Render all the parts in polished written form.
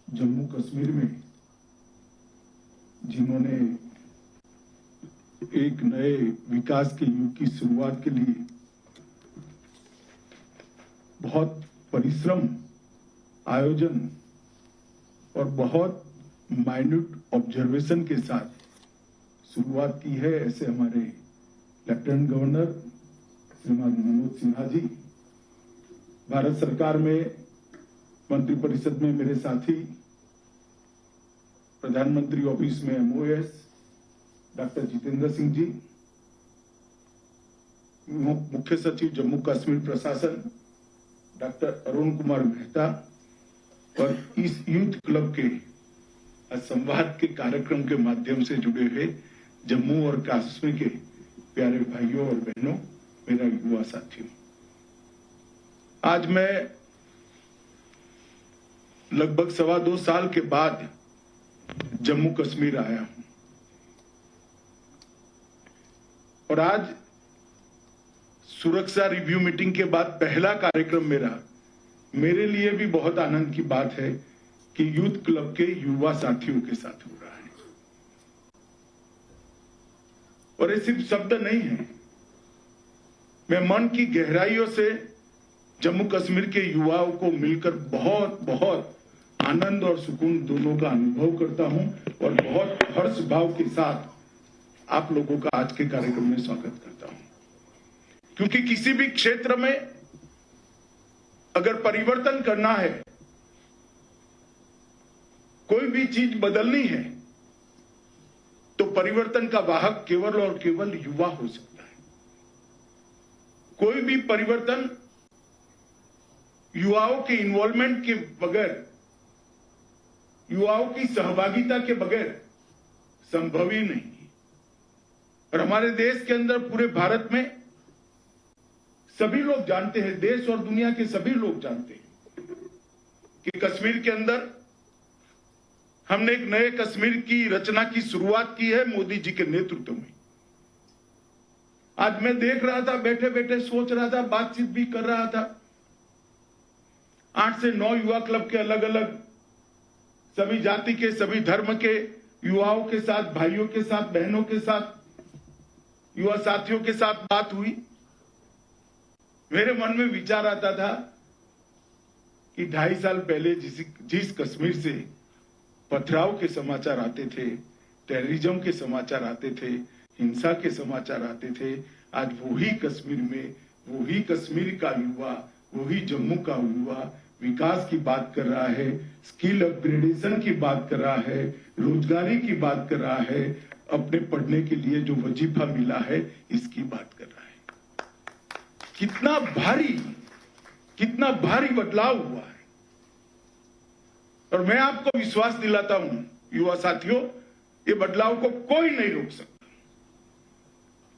जम्मू कश्मीर में जिन्होंने एक नए विकास के युग की शुरुआत के लिए बहुत परिश्रम, आयोजन और बहुत माइन्यूट ऑब्जर्वेशन के साथ शुरुआत की है, ऐसे हमारे लेफ्टिनेंट गवर्नर श्रीमान मनोज सिन्हा जी, भारत सरकार में मंत्रिपरिषद में मेरे साथी, प्रधानमंत्री ऑफिस में MOS डॉक्टर जितेंद्र सिंह जी, मुख्य सचिव जम्मू कश्मीर प्रशासन डॉक्टर अरुण कुमार मेहता और इस यूथ क्लब के संवाद के कार्यक्रम के माध्यम से जुड़े हुए जम्मू और कश्मीर के प्यारे भाइयों और बहनों, मेरा युवा साथियों, आज मैं लगभग 2.25 साल के बाद जम्मू कश्मीर आया हूं और आज सुरक्षा रिव्यू मीटिंग के बाद पहला कार्यक्रम मेरे लिए भी बहुत आनंद की बात है कि यूथ क्लब के युवा साथियों के साथ हो रहा है। और ये सिर्फ शब्द नहीं है, मैं मन की गहराइयों से जम्मू कश्मीर के युवाओं को मिलकर बहुत बहुत आनंद और सुकून दोनों का अनुभव करता हूं और बहुत हर्ष भाव के साथ आप लोगों का आज के कार्यक्रम में स्वागत करता हूं, क्योंकि किसी भी क्षेत्र में अगर परिवर्तन करना है, कोई भी चीज बदलनी है, तो परिवर्तन का वाहक केवल और केवल युवा हो सकता है। कोई भी परिवर्तन युवाओं के इन्वॉल्वमेंट के बगैर, युवाओं की सहभागिता के बगैर संभव ही नहीं है। और हमारे देश के अंदर, पूरे भारत में सभी लोग जानते हैं, देश और दुनिया के सभी लोग जानते हैं कि कश्मीर के अंदर हमने एक नए कश्मीर की रचना की शुरुआत की है मोदी जी के नेतृत्व में। आज मैं देख रहा था, बैठे बैठे सोच रहा था, बातचीत भी कर रहा था, 8 से 9 युवा क्लब के अलग अलग सभी जाति के, सभी धर्म के युवाओं के साथ, भाइयों के साथ, बहनों के साथ, युवा साथियों के साथ बात हुई। मेरे मन में विचार आता था कि 2.5 साल पहले जिस कश्मीर से पथराव के समाचार आते थे, टेररिज्म के समाचार आते थे, हिंसा के समाचार आते थे, आज वही कश्मीर में, वही कश्मीर का युवा, वही जम्मू का युवा विकास की बात कर रहा है, स्किल अपग्रेडेशन की बात कर रहा है, रोजगारी की बात कर रहा है, अपने पढ़ने के लिए जो वजीफा मिला है इसकी बात कर रहा है। कितना भारी बदलाव हुआ है। और मैं आपको विश्वास दिलाता हूं युवा साथियों, ये बदलाव को कोई नहीं रोक सकता।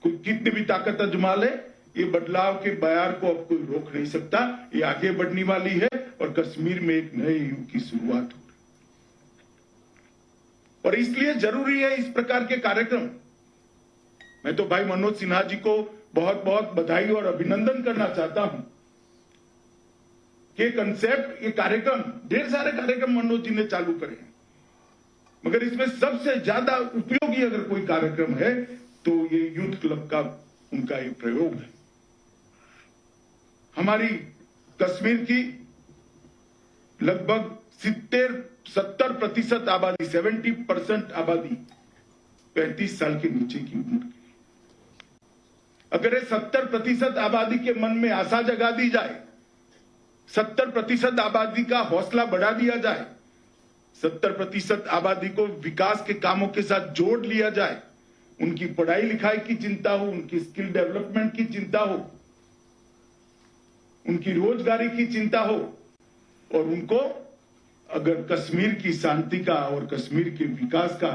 कोई कितनी भी ताकत आजमा ले, ये बदलाव के बयार को अब कोई रोक नहीं सकता। ये आगे बढ़ने वाली है और कश्मीर में एक नए युग की शुरुआत हो रही है। और इसलिए जरूरी है इस प्रकार के कार्यक्रम। मैं तो भाई मनोज सिन्हा जी को बहुत बहुत बधाई और अभिनंदन करना चाहता हूं कि कंसेप्ट, ये कार्यक्रम, ढेर सारे कार्यक्रम मनोज जी ने चालू करे हैं, मगर इसमें सबसे ज्यादा उपयोगी अगर कोई कार्यक्रम है तो ये यूथ क्लब का उनका एक प्रयोग है। हमारी कश्मीर की लगभग 70% आबादी, 70% आबादी 35 साल के नीचे की उम्र की। अगर ये 70% आबादी के मन में आशा जगा दी जाए, 70% आबादी का हौसला बढ़ा दिया जाए, 70% आबादी को विकास के कामों के साथ जोड़ लिया जाए, उनकी पढ़ाई लिखाई की चिंता हो, उनकी स्किल डेवलपमेंट की चिंता हो, उनकी रोजगारी की चिंता हो, और उनको अगर कश्मीर की शांति का और कश्मीर के विकास का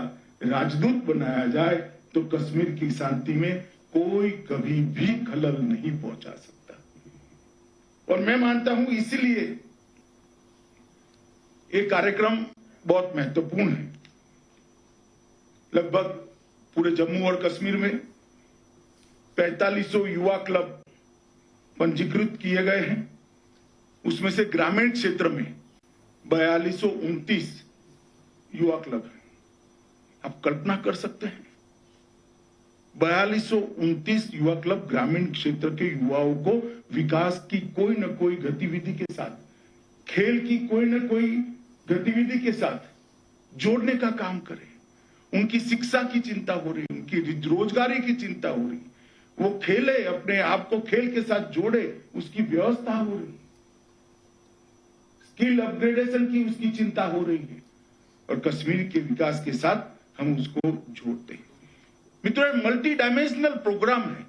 राजदूत बनाया जाए, तो कश्मीर की शांति में कोई कभी भी खलल नहीं पहुंचा सकता। और मैं मानता हूं इसीलिए ये कार्यक्रम बहुत महत्वपूर्ण है। लगभग पूरे जम्मू और कश्मीर में 4500 युवा क्लब पंजीकृत किए गए हैं। उसमें से ग्रामीण क्षेत्र में 4229 युवा क्लब है। आप कल्पना कर सकते हैं 4229 युवा क्लब ग्रामीण क्षेत्र के युवाओं को विकास की कोई न कोई गतिविधि के साथ, खेल की कोई न कोई गतिविधि के साथ जोड़ने का काम करे। उनकी शिक्षा की चिंता हो रही, उनकी रोजगारी की चिंता हो रही, वो खेले, अपने आप को खेल के साथ जोड़े, उसकी व्यवस्था हो रही, स्किल अपग्रेडेशन की उसकी चिंता हो रही है और कश्मीर के विकास के साथ हम उसको जोड़ते हैं। मित्रों, मल्टी डायमेंशनल प्रोग्राम है।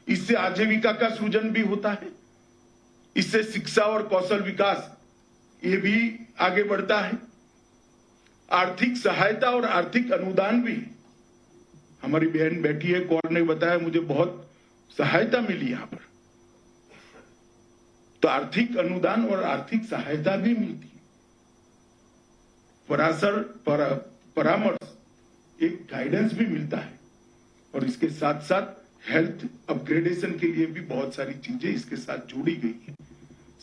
इससे आजीविका का सृजन भी होता है, इससे शिक्षा और कौशल विकास ये भी आगे बढ़ता है, आर्थिक सहायता और आर्थिक अनुदान भी। हमारी बहन बैठी है, कौर ने बताया मुझे बहुत सहायता मिली यहां पर, तो आर्थिक अनुदान और आर्थिक सहायता भी मिलती है। परामर्श, एक गाइडेंस भी मिलता है और इसके साथ साथ हेल्थ अपग्रेडेशन के लिए भी बहुत सारी चीजें इसके साथ जोड़ी गई है।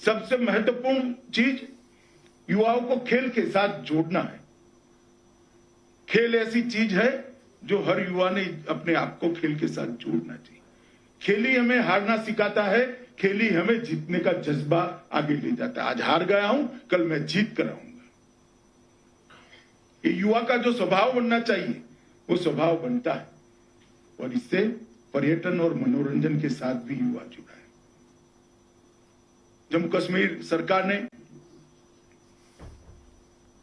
सबसे महत्वपूर्ण चीज युवाओं को खेल के साथ जोड़ना है। खेल ऐसी चीज है जो हर युवा ने अपने आप को खेल के साथ जोड़ना चाहिए। खेल ही हमें हारना सिखाता है, खेल ही हमें जीतने का जज्बा आगे ले जाता है। आज हार गया हूं, कल मैं जीत कर आऊंगा। ये युवा का जो स्वभाव बनना चाहिए वो स्वभाव बनता है और इससे पर्यटन और मनोरंजन के साथ भी युवा जुड़ा है। जम्मू कश्मीर सरकार ने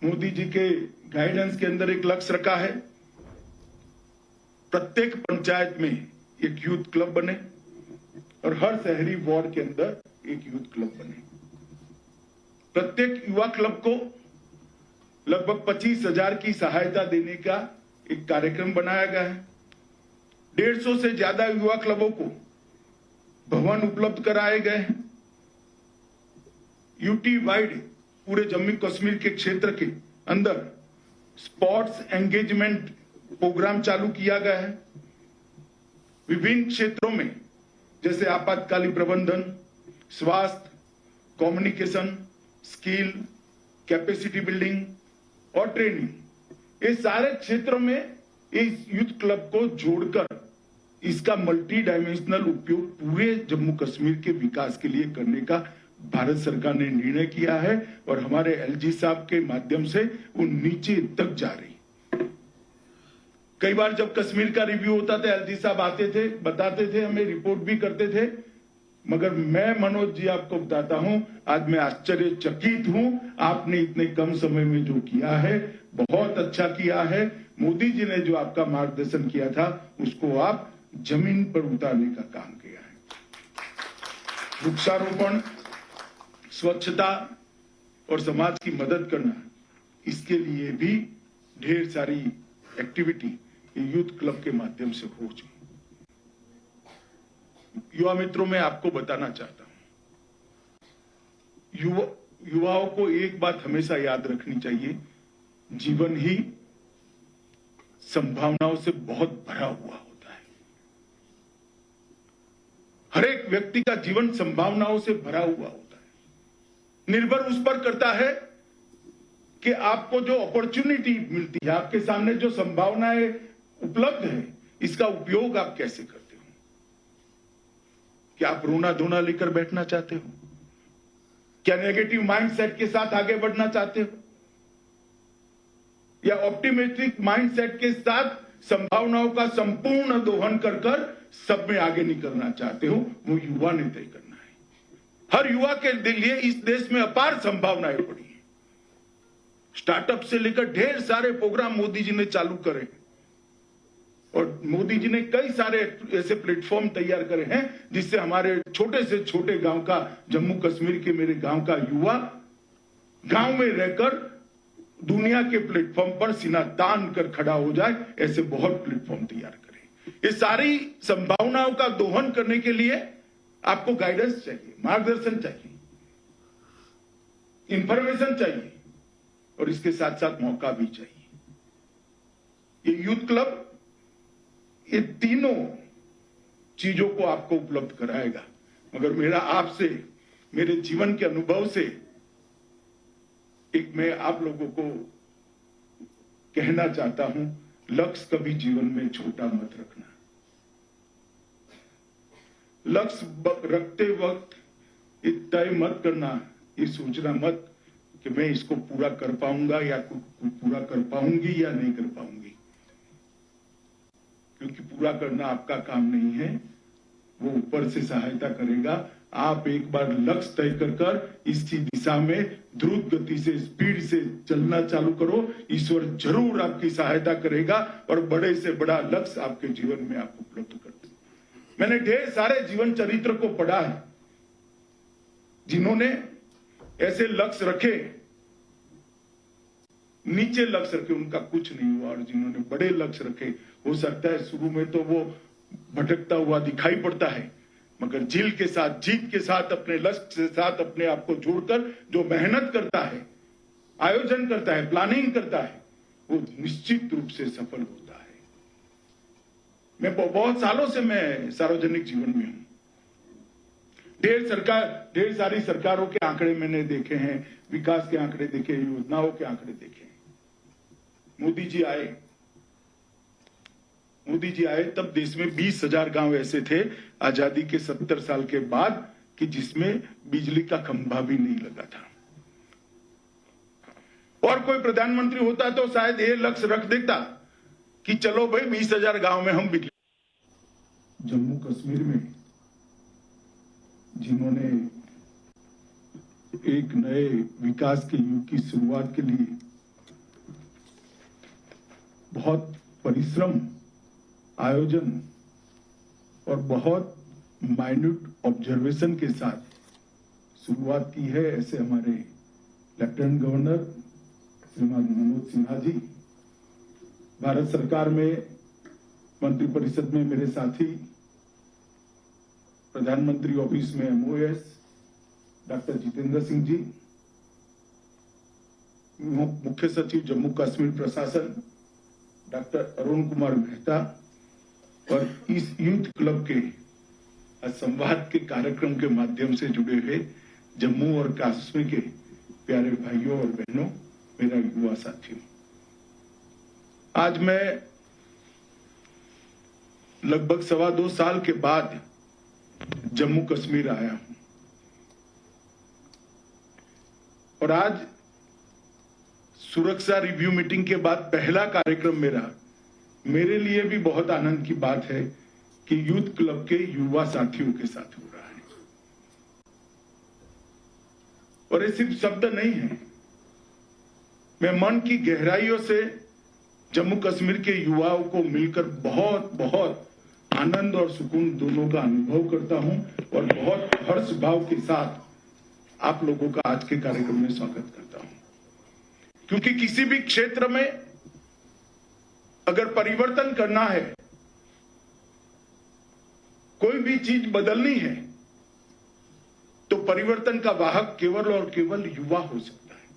मोदी जी के गाइडेंस के अंदर एक लक्ष्य रखा है, प्रत्येक पंचायत में एक यूथ क्लब बने और हर शहरी वार्ड के अंदर एक यूथ क्लब बने। प्रत्येक युवा क्लब को लगभग 25,000 की सहायता देने का एक कार्यक्रम बनाया गया है। 150 से ज्यादा युवा क्लबों को भवन उपलब्ध कराए गए हैं। यूटी वाइड पूरे जम्मू कश्मीर के क्षेत्र के अंदर स्पोर्ट्स एंगेजमेंट प्रोग्राम चालू किया गया है। विभिन्न क्षेत्रों में जैसे आपातकालीन प्रबंधन, स्वास्थ्य, कम्युनिकेशन, स्किल, कैपेसिटी बिल्डिंग और ट्रेनिंग, ये सारे क्षेत्रों में इस यूथ क्लब को जोड़कर इसका मल्टी डायमेंशनल उपयोग पूरे जम्मू कश्मीर के विकास के लिए करने का भारत सरकार ने निर्णय किया है और हमारे एलजी साहब के माध्यम से वो नीचे तक जा रही। कई बार जब कश्मीर का रिव्यू होता था, एलजी साहब आते थे, बताते थे, हमें रिपोर्ट भी करते थे, मगर मैं मनोज जी आपको बताता हूं, आज मैं आश्चर्यचकित हूं, आपने इतने कम समय में जो किया है बहुत अच्छा किया है। मोदी जी ने जो आपका मार्गदर्शन किया था उसको आप जमीन पर उतारने का काम किया है। वृक्षारोपण, स्वच्छता और समाज की मदद करना, इसके लिए भी ढेर सारी एक्टिविटी यूथ क्लब के माध्यम से हो चुकी। युवा मित्रों, मैं आपको बताना चाहता हूं, युवाओं को एक बात हमेशा याद रखनी चाहिए, जीवन ही संभावनाओं से बहुत भरा हुआ होता है। हर एक व्यक्ति का जीवन संभावनाओं से भरा हुआ होता है। निर्भर उस पर करता है कि आपको जो अपॉर्चुनिटी मिलती है, आपके सामने जो संभावनाएं उपलब्ध है, इसका उपयोग आप कैसे करते हो। क्या आप रोना धोना लेकर बैठना चाहते हो? क्या नेगेटिव माइंडसेट के साथ आगे बढ़ना चाहते हो, या ऑप्टिमिस्टिक माइंडसेट के साथ संभावनाओं का संपूर्ण दोहन कर सब में आगे निकलना चाहते हो? वो युवा ने तय करना है। हर युवा के लिए इस देश में अपार संभावनाएं पड़ी हैं। स्टार्टअप से लेकर ढेर सारे प्रोग्राम मोदी जी ने चालू करे और मोदी जी ने कई सारे ऐसे प्लेटफॉर्म तैयार करे हैं जिससे हमारे छोटे से छोटे गांव का, जम्मू कश्मीर के मेरे गांव का युवा गांव में रहकर दुनिया के प्लेटफॉर्म पर सीना तान कर खड़ा हो जाए। ऐसे बहुत प्लेटफॉर्म तैयार करें। ये सारी संभावनाओं का दोहन करने के लिए आपको गाइडेंस चाहिए, मार्गदर्शन चाहिए, इंफॉर्मेशन चाहिए और इसके साथ साथ मौका भी चाहिए। ये यूथ क्लब ये तीनों चीजों को आपको उपलब्ध कराएगा। मगर मेरा आपसे, मेरे जीवन के अनुभव से एक मैं आप लोगों को कहना चाहता हूं, लक्ष्य कभी जीवन में छोटा मत रखना। लक्ष्य रखते वक्त ये तय मत करना, ये सोचना मत कि मैं इसको पूरा कर पाऊंगा या पूरा कर पाऊंगी या नहीं कर पाऊंगी, क्योंकि पूरा करना आपका काम नहीं है, वो ऊपर से सहायता करेगा। आप एक बार लक्ष्य तय कर इसी दिशा में द्रुत गति से, स्पीड से चलना चालू करो, ईश्वर जरूर आपकी सहायता करेगा और बड़े से बड़ा लक्ष्य आपके जीवन में आप उपलब्ध कर देंगे। मैंने ढेर सारे जीवन चरित्र को पढ़ा है जिन्होंने ऐसे लक्ष्य रखे, नीचे लक्ष्य रखे, उनका कुछ नहीं हुआ, और जिन्होंने बड़े लक्ष्य रखे, हो सकता है शुरू में तो वो भटकता हुआ दिखाई पड़ता है, मगर जील के साथ, जीत के साथ, अपने लक्ष्य के साथ अपने आप को जोड़कर जो मेहनत करता है, आयोजन करता है, प्लानिंग करता है, वो निश्चित रूप से सफल होता है। मैं बहुत सालों से मैं सार्वजनिक जीवन में हूं। ढेर सारी सरकारों के आंकड़े मैंने देखे हैं, विकास के आंकड़े देखे, योजनाओं के आंकड़े देखे। मोदी जी आए तब देश में 20,000 गांव ऐसे थे आजादी के 70 साल के बाद कि जिसमें बिजली का खंभा भी नहीं लगा था। और कोई प्रधानमंत्री होता तो शायद ये लक्ष्य रख देता कि चलो भाई 20,000 गांव में हम बिजली। जम्मू कश्मीर में जिन्होंने एक नए विकास के युग की शुरुआत के लिए बहुत परिश्रम, आयोजन और बहुत माइन्यूट ऑब्जर्वेशन के साथ शुरुआत की है, ऐसे हमारे लेफ्टिनेंट गवर्नर श्रीमान मनोज सिन्हा जी, भारत सरकार में मंत्रिपरिषद में मेरे साथी, प्रधानमंत्री ऑफिस में MOS डॉक्टर जितेंद्र सिंह जी, मुख्य सचिव जम्मू कश्मीर प्रशासन डॉक्टर अरुण कुमार मेहता, और इस यूथ क्लब के संवाद के कार्यक्रम के माध्यम से जुड़े हुए जम्मू और कश्मीर के प्यारे भाइयों और बहनों, मेरा युवा साथियों, आज मैं लगभग 2.25 साल के बाद जम्मू कश्मीर आया हूं, और आज सुरक्षा रिव्यू मीटिंग के बाद पहला कार्यक्रम मेरे लिए भी बहुत आनंद की बात है कि यूथ क्लब के युवा साथियों के साथ हो रहा है। और ये सिर्फ शब्द नहीं है, मैं मन की गहराइयों से जम्मू कश्मीर के युवाओं को मिलकर बहुत बहुत आनंद और सुकून दोनों का अनुभव करता हूं, और बहुत हर्ष भाव के साथ आप लोगों का आज के कार्यक्रम में स्वागत करता हूं। क्योंकि किसी भी क्षेत्र में अगर परिवर्तन करना है, कोई भी चीज बदलनी है, तो परिवर्तन का वाहक केवल और केवल युवा हो सकता है।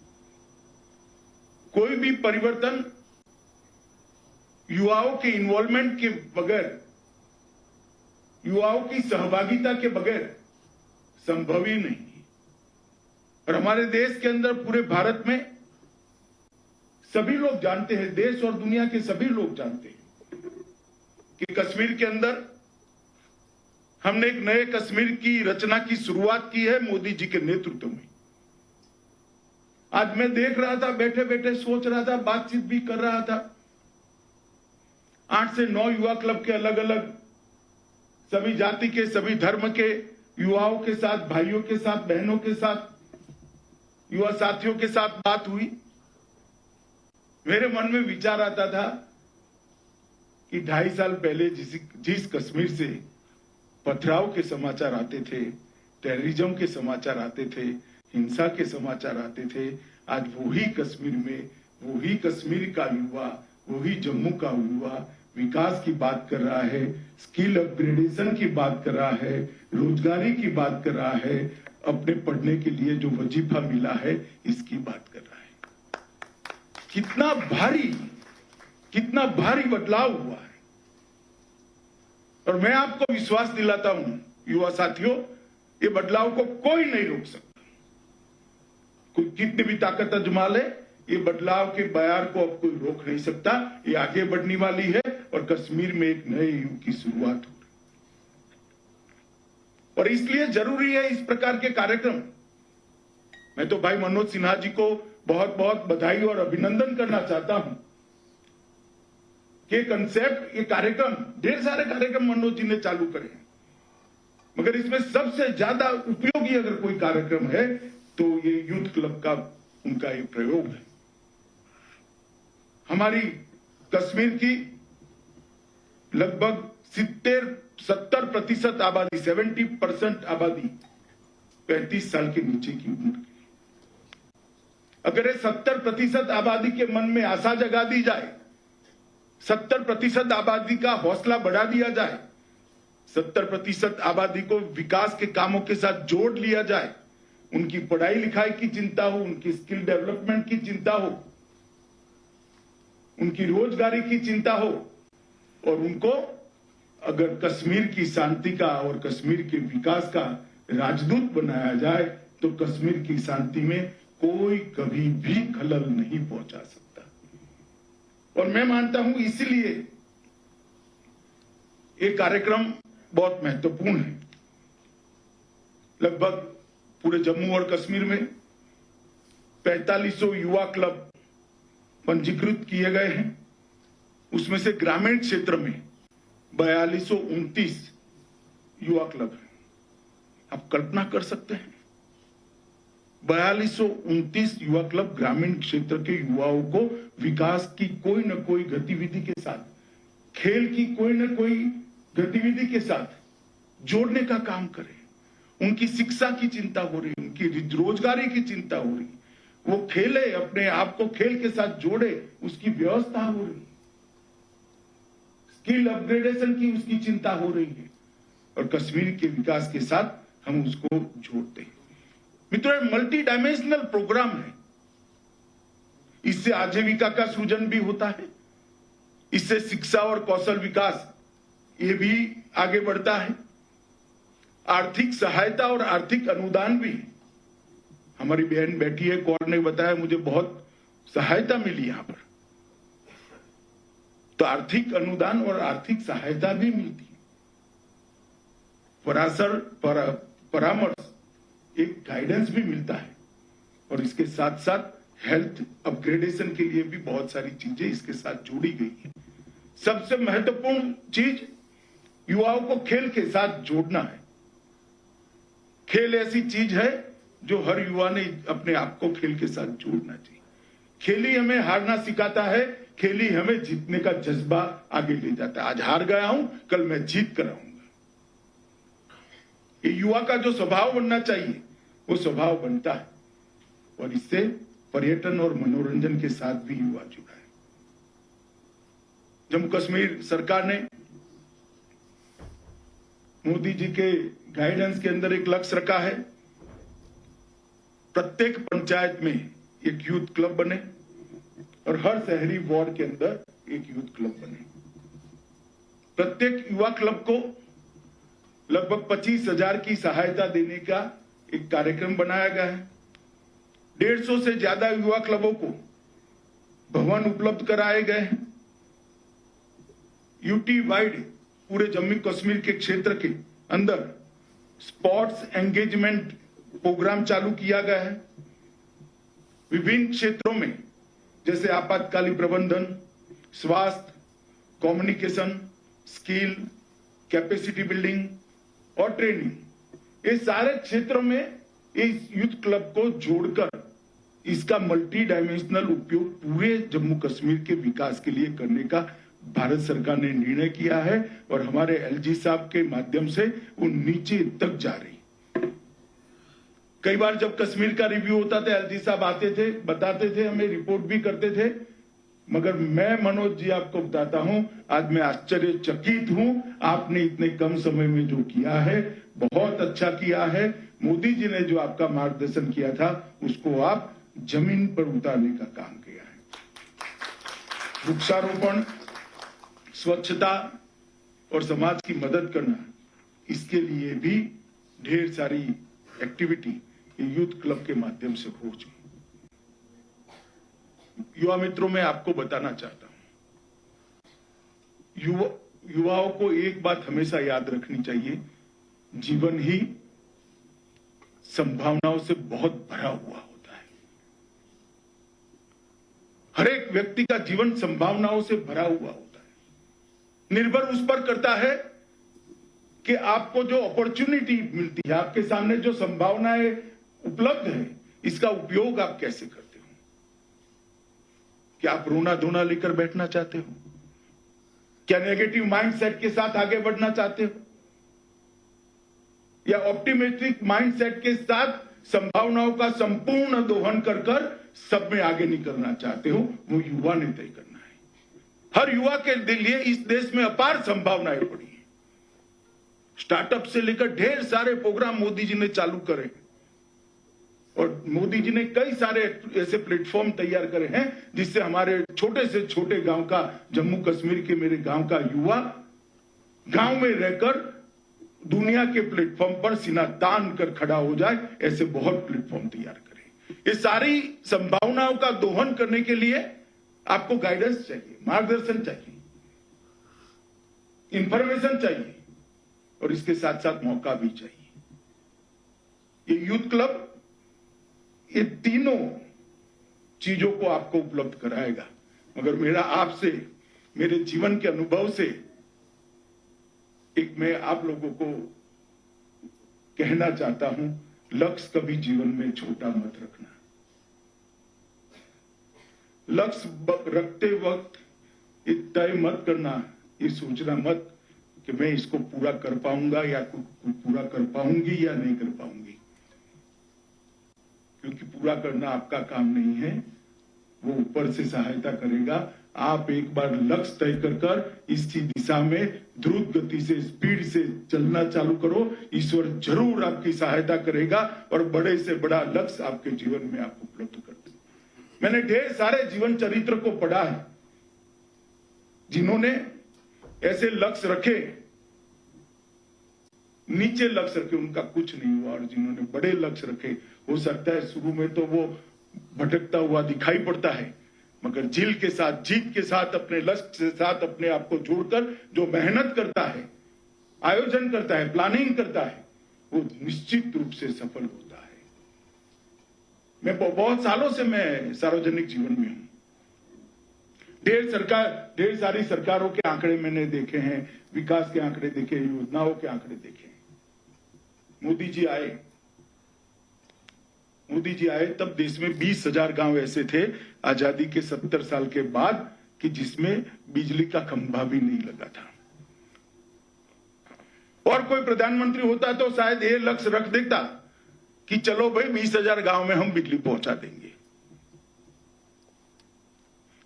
कोई भी परिवर्तन युवाओं के इन्वॉल्वमेंट के बगैर, युवाओं की सहभागिता के बगैर संभव ही नहीं है। और हमारे देश के अंदर, पूरे भारत में सभी लोग जानते हैं, देश और दुनिया के सभी लोग जानते हैं कि कश्मीर के अंदर हमने एक नए कश्मीर की रचना की शुरुआत की है मोदी जी के नेतृत्व में। आज मैं देख रहा था, बैठे बैठे सोच रहा था, बातचीत भी कर रहा था, 8 से 9 युवा क्लब के अलग अलग सभी जाति के, सभी धर्म के युवाओं के साथ, भाइयों के साथ, बहनों के साथ, युवा साथियों के साथ बात हुई। मेरे मन में विचार आता था कि 2.5 साल पहले जिस कश्मीर से पथराव के समाचार आते थे, टेररिज्म के समाचार आते थे, हिंसा के समाचार आते थे, आज वही कश्मीर में, वही कश्मीर का युवा, वही जम्मू का युवा विकास की बात कर रहा है, स्किल अपग्रेडेशन की बात कर रहा है, रोजगारी की बात कर रहा है, अपने पढ़ने के लिए जो वजीफा मिला है इसकी बात कर रहा है। कितना भारी बदलाव हुआ है। और मैं आपको विश्वास दिलाता हूं युवा साथियों, ये बदलाव को कोई नहीं रोक सकता। कोई कितनी भी ताकत आजमा ले, ये बदलाव के बयार को अब कोई रोक नहीं सकता। ये आगे बढ़ने वाली है और कश्मीर में एक नए युग की शुरुआत हो रही और इसलिए जरूरी है इस प्रकार के कार्यक्रम। मैं तो भाई मनोज सिन्हा जी को बहुत बहुत बधाई और अभिनंदन करना चाहता हूं कि कंसेप्ट, ये कार्यक्रम, ढेर सारे कार्यक्रम मनोज जी ने चालू करे, मगर इसमें सबसे ज्यादा उपयोगी अगर कोई कार्यक्रम है तो ये यूथ क्लब का उनका ये प्रयोग है। हमारी कश्मीर की लगभग 70% आबादी, 70% आबादी 35 साल के नीचे की उम्र की। अगर ये 70% आबादी के मन में आशा जगा दी जाए, 70% आबादी का हौसला बढ़ा दिया जाए, 70% आबादी को विकास के कामों के साथ जोड़ लिया जाए, उनकी पढ़ाई लिखाई की चिंता हो, उनकी स्किल डेवलपमेंट की चिंता हो, उनकी रोजगारी की चिंता हो, और उनको अगर कश्मीर की शांति का और कश्मीर के विकास का राजदूत बनाया जाए तो कश्मीर की शांति में कोई कभी भी खलल नहीं पहुंचा सकता। और मैं मानता हूं इसलिए ये कार्यक्रम बहुत महत्वपूर्ण है। लगभग पूरे जम्मू और कश्मीर में 4500 युवा क्लब पंजीकृत किए गए हैं। उसमें से ग्रामीण क्षेत्र में 4229 युवा क्लब हैं। आप कल्पना कर सकते हैं, 4229 युवा क्लब ग्रामीण क्षेत्र के युवाओं को विकास की कोई न कोई गतिविधि के साथ, खेल की कोई न कोई गतिविधि के साथ जोड़ने का काम करें। उनकी शिक्षा की चिंता हो रही, उनकी रोजगारी की चिंता हो रही, वो खेले, अपने आप को खेल के साथ जोड़े, उसकी व्यवस्था हो रही, स्किल अपग्रेडेशन की उसकी चिंता हो रही है, और कश्मीर के विकास के साथ हम उसको जोड़ते हैं। मित्रों, मल्टी डायमेंशनल प्रोग्राम है। इससे आजीविका का सृजन भी होता है, इससे शिक्षा और कौशल विकास ये भी आगे बढ़ता है, आर्थिक सहायता और आर्थिक अनुदान भी। हमारी बहन बैठी है, कौर ने बताया, मुझे बहुत सहायता मिली यहां पर, तो आर्थिक अनुदान और आर्थिक सहायता भी मिलती है। परामर्श, एक गाइडेंस भी मिलता है, और इसके साथ साथ हेल्थ अपग्रेडेशन के लिए भी बहुत सारी चीजें इसके साथ जोड़ी गई है। सबसे महत्वपूर्ण चीज युवाओं को खेल के साथ जोड़ना है। खेल ऐसी चीज है जो हर युवा ने अपने आप को खेल के साथ जोड़ना चाहिए। खेल ही हमें हारना सिखाता है, खेल ही हमें जीतने का जज्बा आगे ले जाता है। आज हार गया हूं, कल मैं जीत कर आऊंगा। ये युवा का जो स्वभाव बनना चाहिए वो स्वभाव बनता है, और इससे पर्यटन और मनोरंजन के साथ भी युवा जुड़ा है। जम्मू कश्मीर सरकार ने मोदी जी के गाइडेंस के अंदर एक लक्ष्य रखा है, प्रत्येक पंचायत में एक यूथ क्लब बने और हर शहरी वार्ड के अंदर एक यूथ क्लब बने। प्रत्येक युवा क्लब को लगभग 25,000 की सहायता देने का एक कार्यक्रम बनाया गया है। 150 से ज्यादा युवा क्लबों को भवन उपलब्ध कराए गए हैं। यूटी वाइड पूरे जम्मू कश्मीर के क्षेत्र के अंदर स्पोर्ट्स एंगेजमेंट प्रोग्राम चालू किया गया है। विभिन्न क्षेत्रों में जैसे आपातकालीन प्रबंधन, स्वास्थ्य, कम्युनिकेशन, स्किल, कैपेसिटी बिल्डिंग और ट्रेनिंग, ये सारे क्षेत्रों में इस यूथ क्लब को जोड़कर इसका मल्टी डायमेंशनल उपयोग पूरे जम्मू कश्मीर के विकास के लिए करने का भारत सरकार ने निर्णय किया है, और हमारे एलजी साहब के माध्यम से वो नीचे तक जा रही। कई बार जब कश्मीर का रिव्यू होता था, एलजी साहब आते थे, बताते थे, हमें रिपोर्ट भी करते थे, मगर मैं मनोज जी आपको बताता हूं, आज मैं आश्चर्यचकित हूं, आपने इतने कम समय में जो किया है बहुत अच्छा किया है। मोदी जी ने जो आपका मार्गदर्शन किया था उसको आप जमीन पर उतारने का काम किया है। वृक्षारोपण, स्वच्छता और समाज की मदद करना, इसके लिए भी ढेर सारी एक्टिविटी यूथ क्लब के माध्यम से हो चुकी। युवा मित्रों मैं आपको बताना चाहता हूं, युवाओं को एक बात हमेशा याद रखनी चाहिए, जीवन ही संभावनाओं से बहुत भरा हुआ होता है। हर एक व्यक्ति का जीवन संभावनाओं से भरा हुआ होता है। निर्भर उस पर करता है कि आपको जो अपॉर्चुनिटी मिलती है, आपके सामने जो संभावनाएं उपलब्ध है, इसका उपयोग आप कैसे करते हो। क्या आप रोना धोना लेकर बैठना चाहते हो? क्या नेगेटिव माइंडसेट के साथ आगे बढ़ना चाहते हो, या ऑप्टिमिस्टिक माइंडसेट के साथ संभावनाओं का संपूर्ण दोहन कर सब में आगे निकलना चाहते हो? वो युवा ने तय करना है। हर युवा के लिए इस देश में अपार संभावनाएं पड़ी हैं। स्टार्टअप से लेकर ढेर सारे प्रोग्राम मोदी जी ने चालू करे, और मोदी जी ने कई सारे ऐसे प्लेटफॉर्म तैयार करे हैं जिससे हमारे छोटे से छोटे गांव का, जम्मू कश्मीर के मेरे गांव का युवा गांव में रहकर दुनिया के प्लेटफॉर्म पर सीना तान कर खड़ा हो जाए। ऐसे बहुत प्लेटफॉर्म तैयार करें। ये सारी संभावनाओं का दोहन करने के लिए आपको गाइडेंस चाहिए, मार्गदर्शन चाहिए, इंफॉर्मेशन चाहिए, और इसके साथ साथ मौका भी चाहिए। ये यूथ क्लब ये तीनों चीजों को आपको उपलब्ध कराएगा। मगर मेरा आपसे, मेरे जीवन के अनुभव से एक मैं आप लोगों को कहना चाहता हूं, लक्ष्य कभी जीवन में छोटा मत रखना। लक्ष्य रखते वक्त ये तय मत करना, ये सोचना मत कि मैं इसको पूरा कर पाऊंगा या पूरा कर पाऊंगी या नहीं कर पाऊंगी, क्योंकि पूरा करना आपका काम नहीं है, वो ऊपर से सहायता करेगा। आप एक बार लक्ष्य तय कर इसी दिशा में द्रुत गति से, स्पीड से चलना चालू करो, ईश्वर जरूर आपकी सहायता करेगा और बड़े से बड़ा लक्ष्य आपके जीवन में आप उपलब्ध करते हैं। मैंने ढेर सारे जीवन चरित्र को पढ़ा है जिन्होंने ऐसे लक्ष्य रखे, नीचे लक्ष्य रखे, उनका कुछ नहीं हुआ, और जिन्होंने बड़े लक्ष्य रखे, हो सकता है शुरू में तो वो भटकता हुआ दिखाई पड़ता है, मगर जीत के साथ अपने लक्ष्य के साथ अपने आप को जोड़कर जो मेहनत करता है, आयोजन करता है, प्लानिंग करता है, वो निश्चित रूप से सफल होता है। मैं बहुत सालों से मैं सार्वजनिक जीवन में हूं। ढेर सारी सरकारों के आंकड़े मैंने देखे हैं, विकास के आंकड़े देखे, योजनाओं के आंकड़े देखे। मोदी जी आए तब देश में 20,000 गांव ऐसे थे आजादी के 70 साल के बाद कि जिसमें बिजली का खंभा भी नहीं लगा था। और कोई प्रधानमंत्री होता तो शायद ये लक्ष्य रख देता कि चलो भाई 20,000 गांव में हम बिजली पहुंचा देंगे,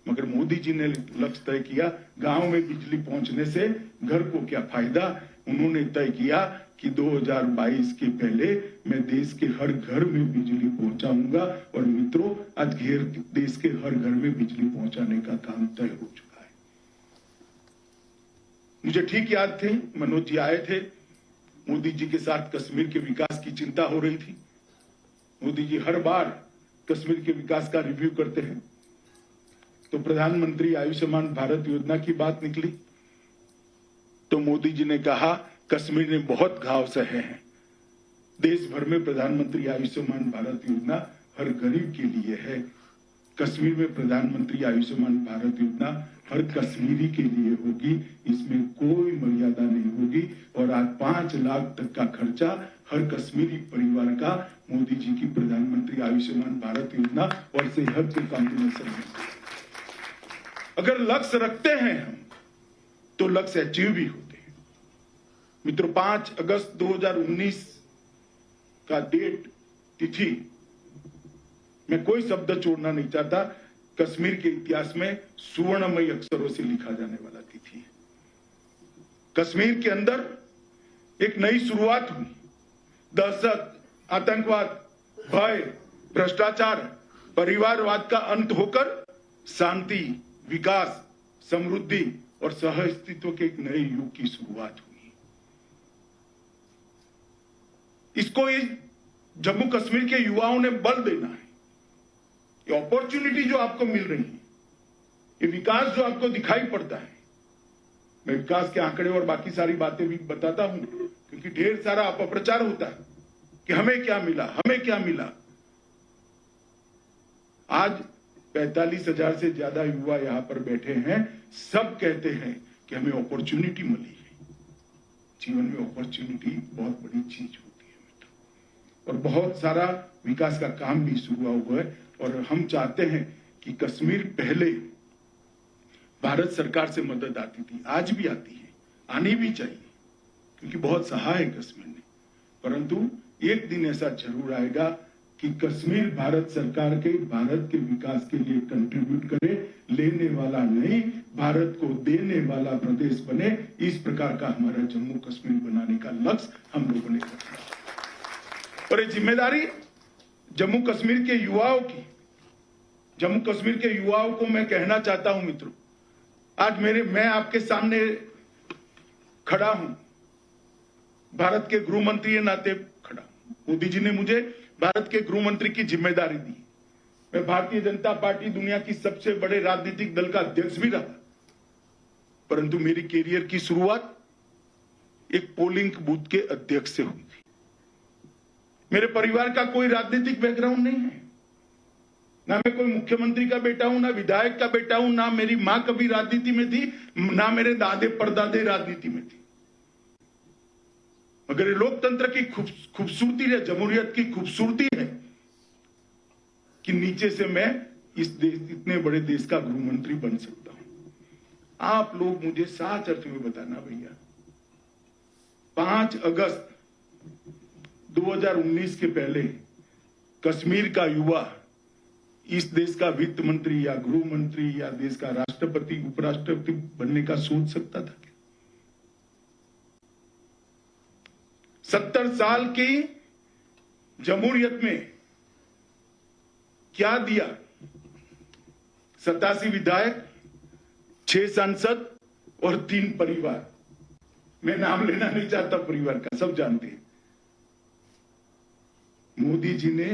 मगर मोदी जी ने लक्ष्य तय किया, गांव में बिजली पहुंचने से घर को क्या फायदा। उन्होंने तय किया कि 2022 के पहले मैं देश के हर घर में बिजली पहुंचाऊंगा, और मित्रों आज देश के हर घर में बिजली पहुंचाने का काम तय हो चुका है। मुझे ठीक याद थे, मनोज जी आए थे, मोदी जी के साथ कश्मीर के विकास की चिंता हो रही थी। मोदी जी हर बार कश्मीर के विकास का रिव्यू करते हैं, तो प्रधानमंत्री आयुष्मान भारत योजना की बात निकली, तो मोदी जी ने कहा कश्मीर ने बहुत घाव सहे हैं, देश भर में प्रधानमंत्री आयुष्मान भारत योजना हर गरीब के लिए है, कश्मीर में प्रधानमंत्री आयुष्मान भारत योजना हर कश्मीरी के लिए होगी, इसमें कोई मर्यादा नहीं होगी, और आज 5 लाख तक का खर्चा हर कश्मीरी परिवार का मोदी जी की प्रधानमंत्री आयुष्मान भारत योजना और सेहत के कॉम्बिनेशन में। अगर लक्ष्य रखते हैं हम तो लक्ष्य अचीव भी होते हैं। मित्रों, 5 अगस्त 2019 का डेट तिथि मैं कोई शब्द छोड़ना नहीं चाहता, कश्मीर के इतिहास में सुवर्णमयी अक्षरों से लिखा जाने वाला तिथि है। कश्मीर के अंदर एक नई शुरुआत हुई। दहशत, आतंकवाद, भय, भ्रष्टाचार, परिवारवाद का अंत होकर शांति, विकास, समृद्धि और सहअस्तित्व के एक नए युग की शुरुआत हुई। इसको इस जम्मू कश्मीर के युवाओं ने बल देना है। ये अपॉर्चुनिटी जो आपको मिल रही है, ये विकास जो आपको दिखाई पड़ता है, मैं विकास के आंकड़े और बाकी सारी बातें भी बताता हूं, क्योंकि ढेर सारा अपप्रचार होता है कि हमें क्या मिला, हमें क्या मिला। आज 45,000 से ज्यादा युवा यहां पर बैठे हैं, सब कहते हैं कि हमें अपॉर्चुनिटी मिली है। जीवन में अपॉर्चुनिटी बहुत बड़ी चीज होती है मित्रों, और बहुत सारा विकास का काम भी शुरू हुआ है। और हम चाहते हैं कि कश्मीर पहले भारत सरकार से मदद आती थी, आज भी आती है, आनी भी चाहिए, क्योंकि बहुत सहा है कश्मीर ने। परंतु एक दिन ऐसा जरूर आएगा कि कश्मीर भारत सरकार के, भारत के विकास के लिए कंट्रीब्यूट करे, लेने वाला नहीं, भारत को देने वाला प्रदेश बने। इस प्रकार का हमारा जम्मू कश्मीर बनाने का लक्ष्य हम लोगों ने रखा। और ये जिम्मेदारी जम्मू कश्मीर के युवाओं की, जम्मू कश्मीर के युवाओं को मैं कहना चाहता हूं मित्रों, आज मैं आपके सामने खड़ा हूं, भारत के गृह मंत्री के नाते खड़ा हूं। मोदी जी ने मुझे भारत के गृह मंत्री की जिम्मेदारी दी। मैं भारतीय जनता पार्टी दुनिया की सबसे बड़े राजनीतिक दल का अध्यक्ष भी रहा, परंतु मेरी कैरियर की शुरुआत एक पोलिंग बूथ के अध्यक्ष से हुई थी। मेरे परिवार का कोई राजनीतिक बैकग्राउंड नहीं है, ना मैं कोई मुख्यमंत्री का बेटा हूं, ना विधायक का बेटा हूं, ना मेरी मां कभी राजनीति में थी, ना मेरे दादे परदादे राजनीति में थे। मगर ये लोकतंत्र की खूबसूरती है, जमहूरियत की खूबसूरती है कि नीचे से मैं इस देश, इतने बड़े देश का गृह मंत्री बन सकता हूं। आप लोग मुझे साच अर्थ में बताना भैया, 5 अगस्त 2019 के पहले कश्मीर का युवा इस देश का वित्त मंत्री या गृह मंत्री या देश का राष्ट्रपति, उपराष्ट्रपति बनने का सोच सकता था क्या? 70 साल की जमहूरियत में क्या दिया? 87 विधायक, 6 सांसद और 3 परिवार। मैं नाम लेना नहीं चाहता परिवार का, सब जानते हैं। मोदी जी ने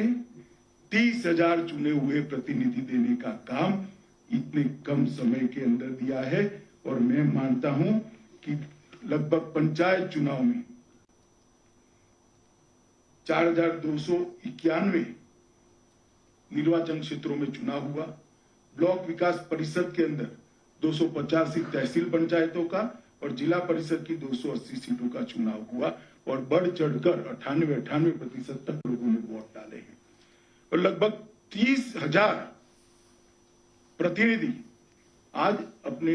30,000 चुने हुए प्रतिनिधि देने का काम इतने कम समय के अंदर दिया है। और मैं मानता हूं कि लगभग पंचायत चुनाव में 4,291 निर्वाचन क्षेत्रों में चुनाव हुआ। ब्लॉक विकास परिषद के अंदर 285 तहसील पंचायतों का और जिला परिषद की 280 सीटों का चुनाव हुआ, और बढ़ चढ़कर 98% तक लोगों ने वोट डाले हैं। और लगभग 30,000 प्रतिनिधि आज अपने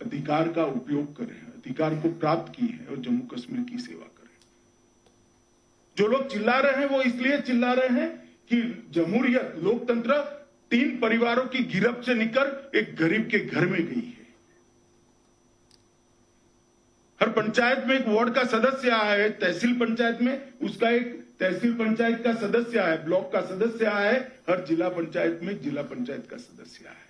अधिकार का उपयोग कर रहे हैं, अधिकार को प्राप्त किए हैं और जम्मू कश्मीर की सेवा कर रहे हैं। जो लोग चिल्ला रहे हैं वो इसलिए चिल्ला रहे हैं कि जमहूरियत, लोकतंत्र 3 परिवारों की गिरफ्त से निकल एक गरीब के घर में गई है। हर पंचायत में एक वार्ड का सदस्य आया है, तहसील पंचायत में उसका एक तहसील पंचायत का सदस्य आया है, ब्लॉक का सदस्य आया है, हर जिला पंचायत में जिला पंचायत का सदस्य आया है।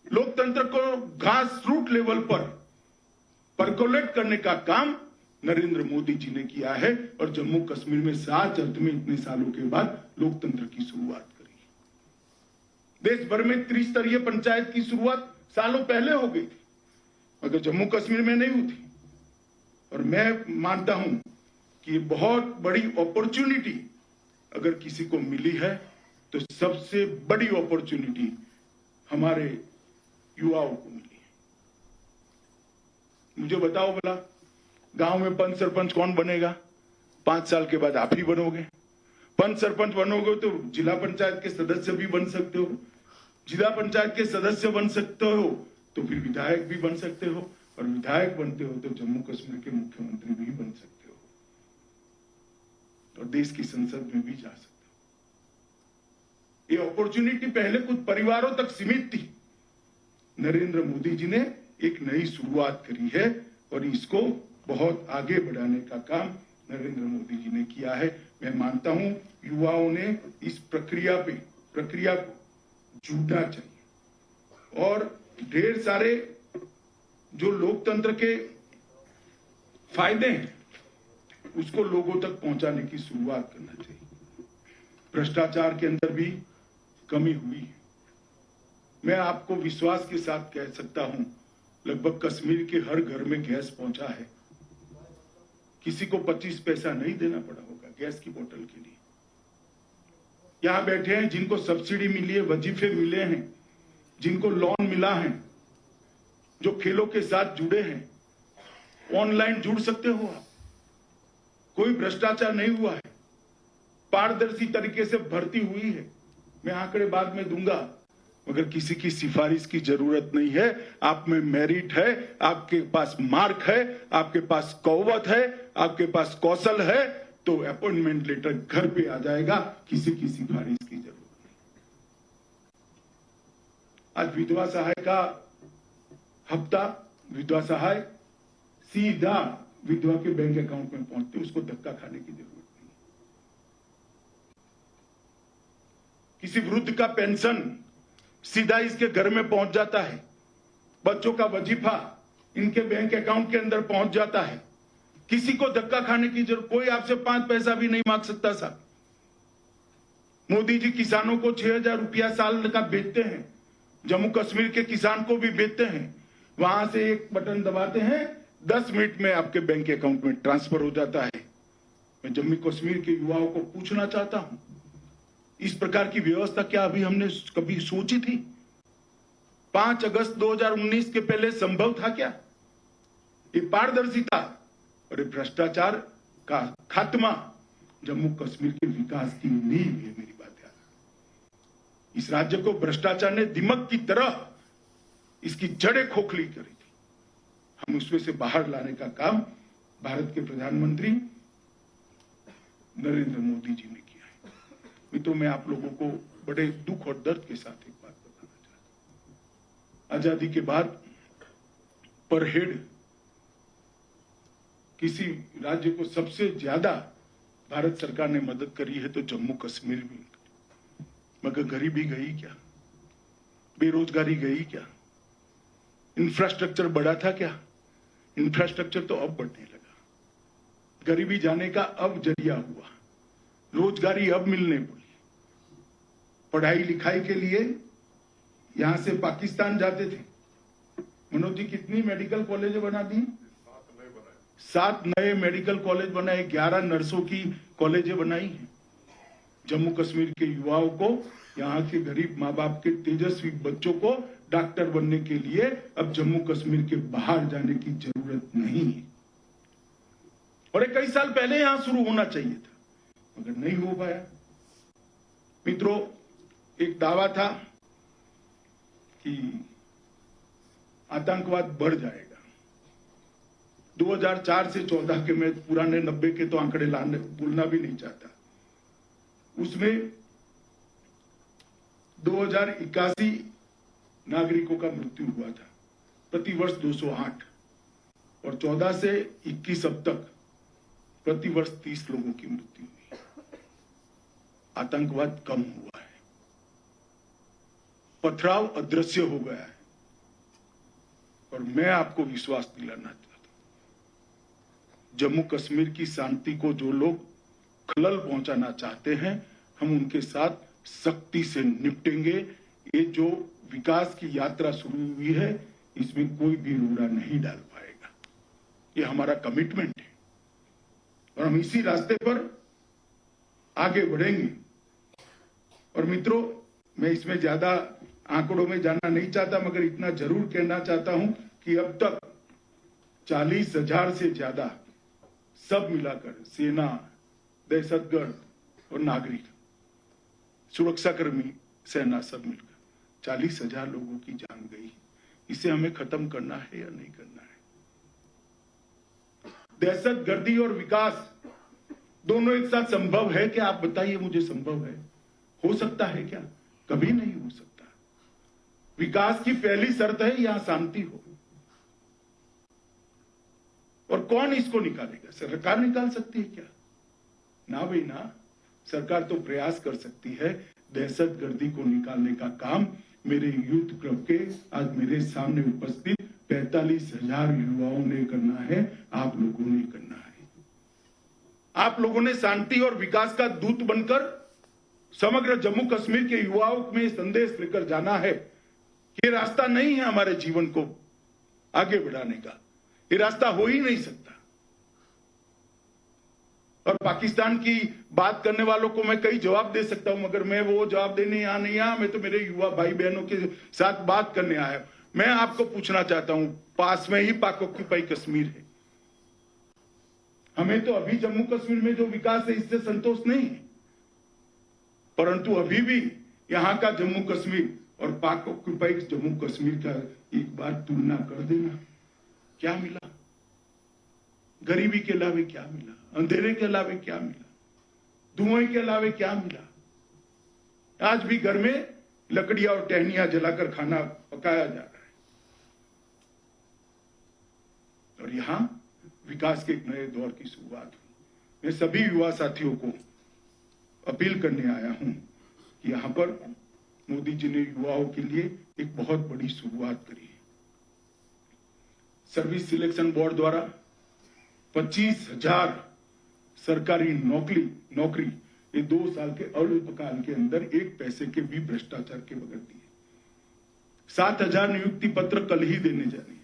लोकतंत्र को घास रूट लेवल पर परकोलेट करने का काम नरेंद्र मोदी जी ने किया है, और जम्मू कश्मीर में साच अर्थ में इतने सालों के बाद लोकतंत्र की शुरुआत करी। देश भर में त्रिस्तरीय पंचायत की शुरुआत सालों पहले हो गई थी, मगर जम्मू कश्मीर में नहीं हुई थी। और मैं मानता हूं कि बहुत बड़ी अपॉर्चुनिटी अगर किसी को मिली है तो सबसे बड़ी अपॉर्चुनिटी हमारे युवाओं को मिली है। मुझे बताओ भला, गांव में पंच सरपंच कौन बनेगा? 5 साल के बाद आप ही बनोगे। पंच सरपंच बनोगे तो जिला पंचायत के सदस्य भी बन सकते हो, जिला पंचायत के सदस्य बन सकते हो तो फिर विधायक भी बन सकते हो, और विधायक बनते हो तो जम्मू कश्मीर के मुख्यमंत्री भी बन सकते हो, और देश की संसद में भी जा सकते हो। ये अपॉर्चुनिटी पहले कुछ परिवारों तक सीमित थी। नरेंद्र मोदी जी ने एक नई शुरुआत करी है, और इसको बहुत आगे बढ़ाने का काम नरेंद्र मोदी जी ने किया है। मैं मानता हूं युवाओं ने इस प्रक्रिया को जुड़ना चाहिए, और ढेर सारे जो लोकतंत्र के फायदे हैं उसको लोगों तक पहुंचाने की शुरुआत करना चाहिए। भ्रष्टाचार के अंदर भी कमी हुई है, मैं आपको विश्वास के साथ कह सकता हूं, लगभग कश्मीर के हर घर में गैस पहुंचा है। किसी को 25 पैसा नहीं देना पड़ा होगा गैस की बोतल के लिए। यहां बैठे हैं जिनको सब्सिडी मिली है, वजीफे मिले हैं, जिनको लोन मिला है, जो खेलों के साथ जुड़े हैं, ऑनलाइन जुड़ सकते हो आप। कोई भ्रष्टाचार नहीं हुआ है, पारदर्शी तरीके से भर्ती हुई है। मैं आंकड़े बाद में दूंगा, मगर किसी की सिफारिश की जरूरत नहीं है। आप में मेरिट है, आपके पास मार्क है, आपके पास कौवत है, आपके पास कौशल है, तो अपॉइंटमेंट लेटर घर पे आ जाएगा। किसी की सिफारिश की जरूरत नहीं। आज विधवा सहाय का हफ्ता, विधवा सहाय सीधा विधवा के बैंक अकाउंट में पहुंचते, उसको धक्का खाने की जरूरत नहीं। किसी वृद्ध का पेंशन सीधा इसके घर में पहुंच जाता है। बच्चों का वजीफा इनके बैंक अकाउंट के अंदर पहुंच जाता है। किसी को धक्का खाने की जरूरत, कोई आपसे 5 पैसा भी नहीं मांग सकता साहब। मोदी जी किसानों को 6,000 रुपया साल का बेचते हैं, जम्मू कश्मीर के किसान को भी बेचते हैं। वहां से एक बटन दबाते हैं, 10 मिनट में आपके बैंक अकाउंट में ट्रांसफर हो जाता है। मैं जम्मू कश्मीर के युवाओं को पूछना चाहता हूं, इस प्रकार की व्यवस्था क्या अभी हमने कभी सोची थी? 5 अगस्त 2019 के पहले संभव था क्या? ये पारदर्शिता और भ्रष्टाचार का खात्मा जम्मू कश्मीर के विकास की नींव है। मेरी बात याद, इस राज्य को भ्रष्टाचार ने दिमक की तरह इसकी जड़ें खोखली करी थी। हम उसमें से बाहर लाने का काम भारत के प्रधानमंत्री नरेंद्र मोदी जी ने किया है। मित्रों, मैं आप लोगों को बड़े दुख और दर्द के साथ एक बात बताना चाहता हूं। आजादी के बाद पर हेड किसी राज्य को सबसे ज्यादा भारत सरकार ने मदद करी है तो जम्मू कश्मीर में। मगर गरीबी गई क्या? बेरोजगारी गई क्या? इंफ्रास्ट्रक्चर बढ़ा था क्या? इंफ्रास्ट्रक्चर तो अब बढ़ने लगा। गरीबी जाने का अब जरिया हुआ, रोजगारी अब मिलने पड़ी। पढ़ाई लिखाई के लिए यहां से पाकिस्तान जाते थे। मनोज जी, कितनी मेडिकल कॉलेज बना दी? 7 नए मेडिकल कॉलेज बनाए, 11 नर्सों की कॉलेजें बनाई हैं। जम्मू कश्मीर के युवाओं को, यहाँ के गरीब माँ बाप के तेजस्वी बच्चों को डॉक्टर बनने के लिए अब जम्मू कश्मीर के बाहर जाने की जरूरत नहीं है। और कई साल पहले यहां शुरू होना चाहिए था, मगर नहीं हो पाया। मित्रों, एक दावा था कि आतंकवाद बढ़ जाएगा। 2004 से 14 के, मैं पुराने 90 के तो आंकड़े बोलना भी नहीं चाहता। उसमें 2081 नागरिकों का मृत्यु हुआ था, प्रति वर्ष 208, और 14 से 21 अब तक प्रति वर्ष 30 लोगों की मृत्यु हुई। आतंकवाद कम हुआ है, पथराव अदृश्य हो गया है। और मैं आपको विश्वास दिलाना चाहता हूं, जम्मू कश्मीर की शांति को जो लोग खलल पहुंचाना चाहते हैं, हम उनके साथ सख्ती से निपटेंगे। ये जो विकास की यात्रा शुरू हुई है, इसमें कोई भी रोड़ा नहीं डाल पाएगा। ये हमारा कमिटमेंट है और हम इसी रास्ते पर आगे बढ़ेंगे। और मित्रों, मैं इसमें ज्यादा आंकड़ों में जाना नहीं चाहता, मगर इतना जरूर कहना चाहता हूं कि अब तक 40,000 से ज्यादा, सब मिलाकर, सेना, दहशतगर्द और नागरिक, सुरक्षाकर्मी, सेना, सब मिलकर 40,000 लोगों की जान गई। इसे हमें खत्म करना है या नहीं करना है? दहशतगर्दी और विकास दोनों एक साथ संभव है क्या? आप बताइए मुझे, संभव है? हो सकता है क्या? कभी नहीं हो सकता। विकास की पहली शर्त है यहां शांति हो। और कौन इसको निकालेगा? सरकार निकाल सकती है क्या? ना भाई ना। सरकार तो प्रयास कर सकती है। दहशतगर्दी को निकालने का काम मेरे यूथ क्लब के आज मेरे सामने उपस्थित 45,000 युवाओं ने करना है, आप लोगों ने करना है। आप लोगों ने शांति और विकास का दूत बनकर समग्र जम्मू कश्मीर के युवाओं में संदेश लेकर जाना है ये रास्ता नहीं है हमारे जीवन को आगे बढ़ाने का, ये रास्ता हो ही नहीं सकता। और पाकिस्तान की बात करने वालों को मैं कई जवाब दे सकता हूं, मगर मैं वो जवाब देने यहां नहीं आया। मैं तो मेरे युवा भाई बहनों के साथ बात करने आया। मैं आपको पूछना चाहता हूं, पास में ही पाक ऑक्यूपाई कश्मीर है। हमें तो अभी जम्मू कश्मीर में जो विकास है इससे संतोष नहीं है, परंतु अभी भी यहां का जम्मू कश्मीर और पाक ऑक्यूपाई जम्मू कश्मीर का एक बार तुलना कर देना, क्या मिला? गरीबी के अलावे क्या मिला? अंधेरे के अलावे क्या मिला? धुएं के अलावे क्या मिला? आज भी घर में लकड़ियां और टहनियां जलाकर खाना पकाया जा रहा है। और यहां विकास के एक नए दौर की शुरुआत हुई। मैं सभी युवा साथियों को अपील करने आया हूं कि यहां पर मोदी जी ने युवाओं के लिए एक बहुत बड़ी शुरुआत करी है। सर्विस सिलेक्शन बोर्ड द्वारा 25,000 सरकारी नौकरी ये 2 साल के अल्पकाल के अंदर 1 पैसे के भी भ्रष्टाचार के बगैर दिए। 7,000 नियुक्ति पत्र कल ही देने जा रहे।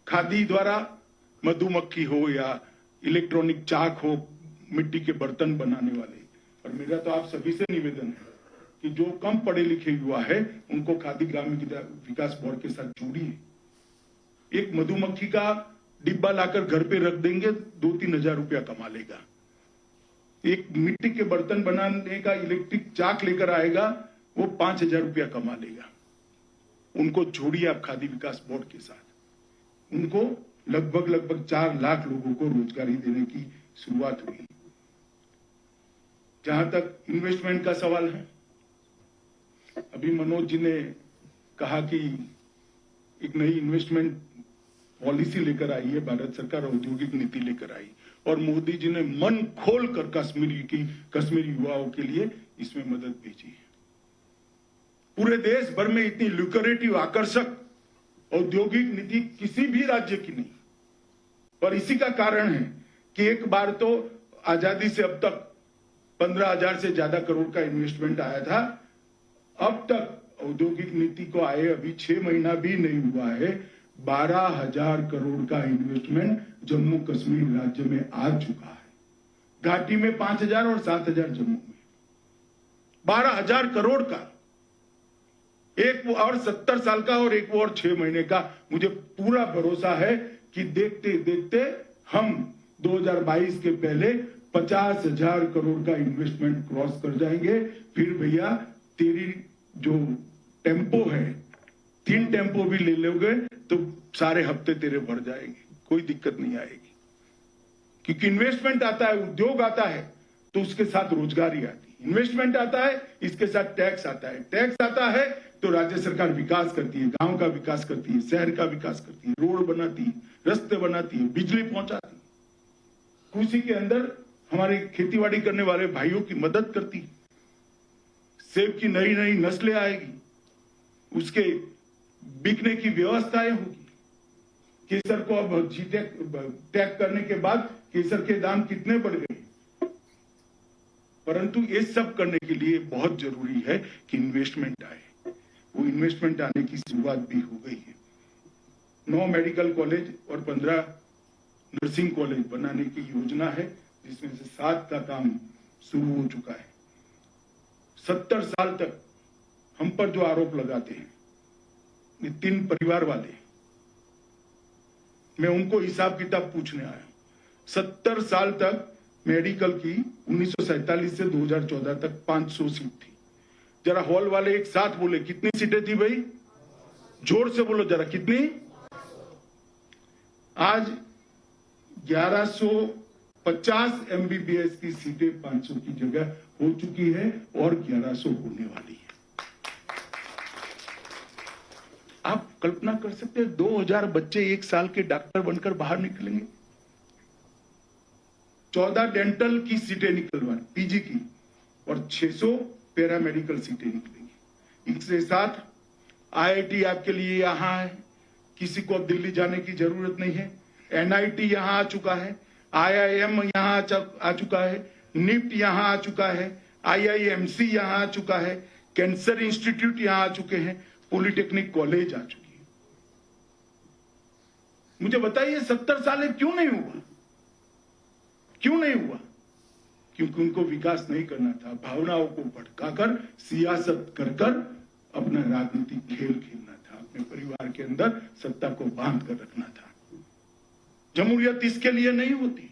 खादी द्वारा मधुमक्खी हो या इलेक्ट्रॉनिक चाक हो, मिट्टी के बर्तन बनाने वाले। और मेरा तो आप सभी से निवेदन है कि जो कम पढ़े लिखे युवा है उनको खादी ग्रामीण विकास बोर्ड के साथ जोड़िए। एक मधुमक्खी का डिब्बा लाकर घर पे रख देंगे, 2-3 हजार रुपया कमा लेगा। एक मिट्टी के बर्तन बनाने का इलेक्ट्रिक चाक लेकर आएगा, वो 5,000 रुपया कमा लेगा। उनको जोड़िए आप खादी विकास बोर्ड के साथ। उनको लगभग 4 लाख लोगों को रोजगारी देने की शुरुआत हुई। जहां तक इन्वेस्टमेंट का सवाल है, अभी मनोज जी ने कहा कि एक नई इन्वेस्टमेंट पॉलिसी लेकर आई है भारत सरकार, औद्योगिक नीति लेकर आई, और मोदी जी ने मन खोलकर कश्मीरी युवाओं के लिए इसमें मदद भेजी है। पूरे देश भर में इतनी लुक्रेटिव आकर्षक औद्योगिक नीति किसी भी राज्य की नहीं। और इसी का कारण है कि एक बार तो आजादी से अब तक 15,000 से ज्यादा करोड़ का इन्वेस्टमेंट आया था। अब तक औद्योगिक नीति को आए अभी 6 महीना भी नहीं हुआ है, 12,000 करोड़ का इन्वेस्टमेंट जम्मू कश्मीर राज्य में आ चुका है। घाटी में 5,000 और 7,000 जम्मू में, 12,000 करोड़ का। एक और 70 साल का और एक और 6 महीने का। मुझे पूरा भरोसा है कि देखते देखते हम 2022 के पहले 50,000 करोड़ का इन्वेस्टमेंट क्रॉस कर जाएंगे। फिर भैया तेरी जो टेम्पो है, 3 टेम्पो भी ले लोगे तो सारे हफ्ते तेरे भर जाएंगे, कोई दिक्कत नहीं आएगी। क्योंकि इन्वेस्टमेंट आता है, उद्योग आता है तो उसके साथ रोजगारी आती है। इन्वेस्टमेंट आता है, इसके साथ टैक्स आता है। टैक्स आता है तो राज्य सरकार विकास करती है, गांव का विकास करती है, शहर का विकास करती है, रोड बनाती है, रास्ते बनाती है, बिजली पहुंचाती है। उसी के अंदर हमारे खेतीबाड़ी करने वाले भाइयों की मदद करती है। सेब की नई नई नस्लें आएगी, उसके बिकने की व्यवस्थाएं होगी। केसर को अब टैग करने के बाद केसर के दाम कितने बढ़ गए। परंतु ये सब करने के लिए बहुत जरूरी है कि इन्वेस्टमेंट आए। वो इन्वेस्टमेंट आने की शुरुआत भी हो गई है। 9 मेडिकल कॉलेज और 15 नर्सिंग कॉलेज बनाने की योजना है, जिसमें से 7 का काम शुरू हो चुका है। 70 साल तक हम पर जो आरोप लगाते हैं ये 3 परिवार वाले, मैं उनको हिसाब किताब पूछने आया। 70 साल तक मेडिकल की 1947 से 2014 तक 500 सीट थी। जरा हॉल वाले एक साथ बोले कितनी सीटें थी भाई? जोर से बोलो जरा, कितनी? आज 1150 एमबीबीएस की सीटें 500 की जगह हो चुकी है और 1100 होने वाली है। आप कल्पना कर सकते हैं 2000 बच्चे 1 साल के डॉक्टर बनकर बाहर निकलेंगे। 14 डेंटल की सीटें निकलवानी, पीजी की, और 600 पैरामेडिकल सीटें निकलेंगी। इसके साथ आईआईटी आपके लिए यहां है, किसी को अब दिल्ली जाने की जरूरत नहीं है। एनआईटी यहां आ चुका है, आईआईएम यहां आ चुका है, निफ्ट यहां आ चुका है, आईआईएमसी यहां आ चुका है, कैंसर इंस्टीट्यूट यहां आ चुके हैं। पॉलिटेक्निक कॉलेज आ चुकी है। मुझे बताइए 70 साल क्यों नहीं हुआ? क्यों नहीं हुआ? क्योंकि उनको विकास नहीं करना था, भावनाओं को भड़काकर सियासत कर अपना राजनीतिक खेल खेलना था, अपने परिवार के अंदर सत्ता को बांध कर रखना था। जमहूरियत इसके लिए नहीं होती।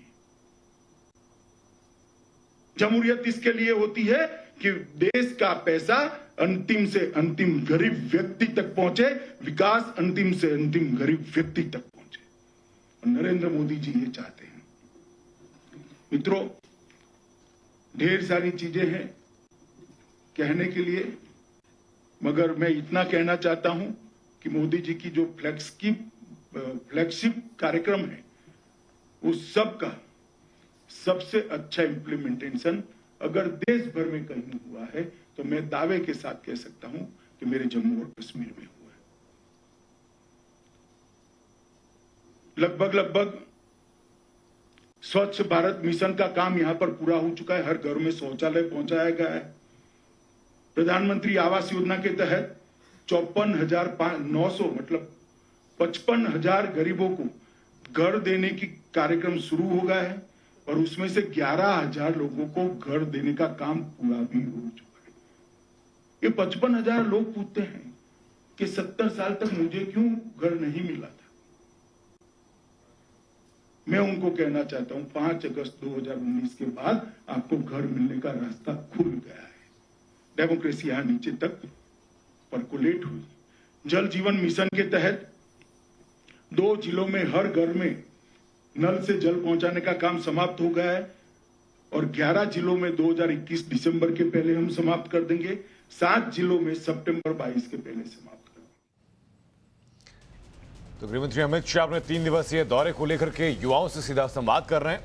जमहूरियत इसके लिए होती है कि देश का पैसा अंतिम से अंतिम गरीब व्यक्ति तक पहुंचे, विकास अंतिम से अंतिम गरीब व्यक्ति तक पहुंचे। और नरेंद्र मोदी जी ये चाहते हैं। मित्रों, ढेर सारी चीजें हैं कहने के लिए, मगर मैं इतना कहना चाहता हूं कि मोदी जी की जो फ्लैगशिप कार्यक्रम है, उस सब का सबसे अच्छा इंप्लीमेंटेशन अगर देश भर में कहीं हुआ है तो मैं दावे के साथ कह सकता हूं कि मेरे जम्मू और कश्मीर में हुआ है। लगभग स्वच्छ भारत मिशन का काम यहां पर पूरा हो चुका है। हर घर में शौचालय पहुंचाया गया है। प्रधानमंत्री आवास योजना के तहत 54,900 मतलब 55,000 गरीबों को घर देने की कार्यक्रम शुरू हो गया है और उसमें से 11,000 लोगों को घर देने का काम पूरा भी हो चुका है। ये 55,000 लोग पूछते हैं कि 70 साल तक मुझे क्यों घर नहीं मिला था। मैं उनको कहना चाहता हूं 5 अगस्त 2019 के बाद आपको घर मिलने का रास्ता खुल गया है। डेमोक्रेसी यहां नीचे तक परकोलेट हुई। जल जीवन मिशन के तहत 2 जिलों में हर घर में नल से जल पहुंचाने का काम समाप्त हो गया है और 11 जिलों में 2021 दिसंबर के पहले हम समाप्त कर देंगे। 7 जिलों में सितंबर 22 के पहले समाप्त कर देंगे। तो गृहमंत्री अमित शाह अपने 3 दिवसीय दौरे को लेकर के युवाओं से सीधा संवाद कर रहे हैं।